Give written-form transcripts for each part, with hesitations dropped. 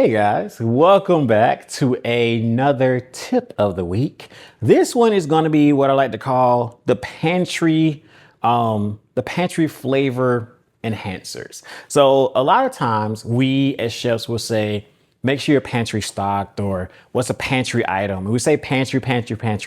Hey guys, welcome back to another tip of the week. This one is going to be what I like to call the pantry flavor enhancers. So a lot of times we as chefs will say, make sure your pantry stocked, or what's a pantry item? And we say pantry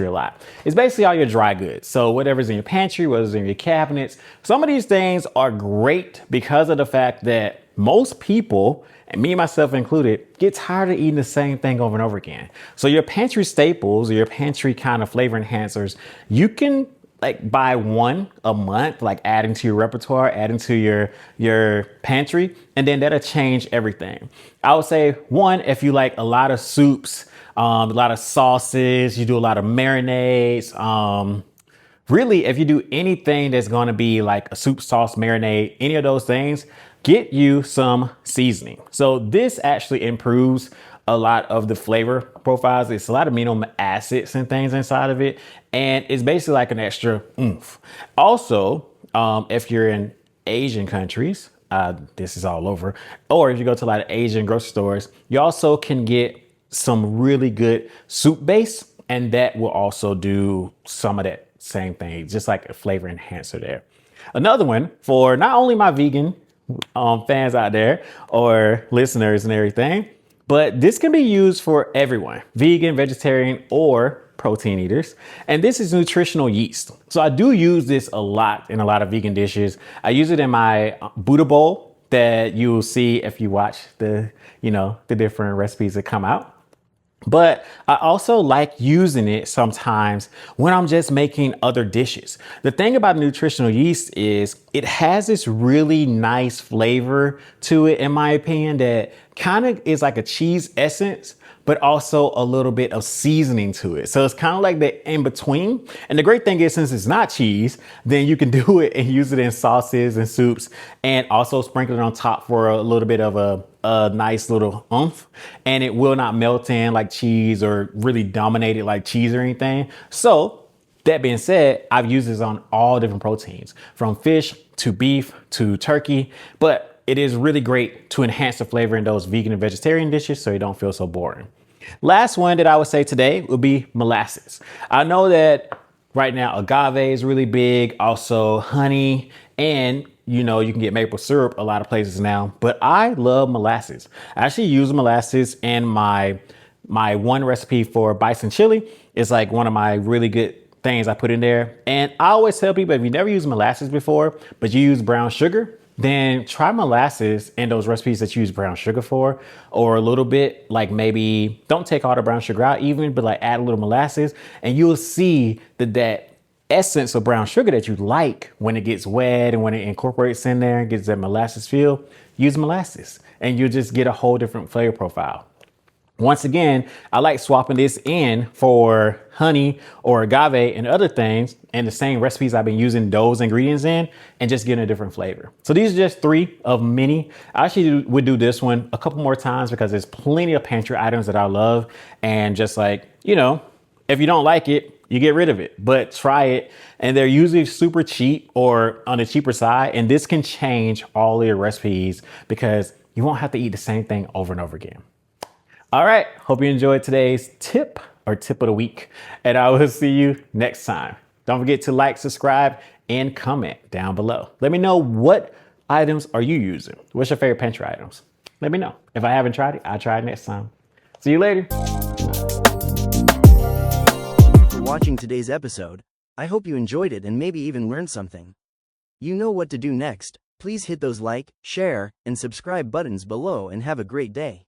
a lot. It's basically all your dry goods. So whatever's in your pantry, whatever's in your cabinets. Some of these things are great because of the fact that most people, and me myself included, get tired of eating the same thing over and over again. So your pantry staples or your pantry kind of flavor enhancers, you can like buy one a month, like adding to your repertoire, adding to your pantry, and then that'll change everything. I would say one, if you like a lot of soups, a lot of sauces, you do a lot of marinades, really, if you do anything that's going to be like a soup, sauce, marinade, any of those things, get you some seasoning. So this actually improves a lot of the flavor profiles. It's a lot of amino acids and things inside of it. And it's basically like an extra oomph. Also, if you're in Asian countries, this is all over, or if you go to a lot of Asian grocery stores, you also can get some really good soup base. And that will also do some of that same thing, just like a flavor enhancer there. Another one for not only my vegan fans out there or listeners and everything, but this can be used for everyone, vegan, vegetarian, or protein eaters. And this is nutritional yeast. So I do use this a lot in a lot of vegan dishes. I use it in my Buddha bowl that you will see if you watch the different recipes that come out. But I also like using it sometimes when I'm just making other dishes. The thing about nutritional yeast is it has this really nice flavor to it, in my opinion, that kind of is like a cheese essence, but also a little bit of seasoning to it. So it's kind of like the in between. And the great thing is, since it's not cheese, then you can do it and use it in sauces and soups, and also sprinkle it on top for a little bit of a nice little oomph, and it will not melt in like cheese or really dominate it like cheese or anything. So that being said, I've used this on all different proteins, from fish to beef to turkey, but it is really great to enhance the flavor in those vegan and vegetarian dishes so you don't feel so boring. Last one that I would say today would be molasses. I know that right now agave is really big, also honey, and you can get maple syrup a lot of places now, but I love molasses. I actually use molasses in my one recipe for bison chili. It's like one of my really good things I put in there. And I always tell people, if you never used molasses before, but you use brown sugar, then try molasses in those recipes that you use brown sugar for, or a little bit, like maybe don't take all the brown sugar out even, but like add a little molasses, and you'll see that essence of brown sugar that you like when it gets wet and when it incorporates in there and gets that molasses feel. Use molasses and you'll just get a whole different flavor profile. Once again, I like swapping this in for honey or agave and other things, and the same recipes I've been using those ingredients in, and just getting a different flavor. So these are just 3 of many. I actually would do this one a couple more times because there's plenty of pantry items that I love. And just like, if you don't like it, you get rid of it, but try it. And they're usually super cheap or on the cheaper side. And this can change all of your recipes because you won't have to eat the same thing over and over again. All right. Hope you enjoyed today's tip of the week, and I will see you next time. Don't forget to like, subscribe, and comment down below. Let me know, what items are you using? What's your favorite pantry items? Let me know. If I haven't tried it, I'll try it next time. See you later. For watching today's episode. I hope you enjoyed it and maybe even learned something. You know what to do next. Please hit those like, share, and subscribe buttons below and have a great day.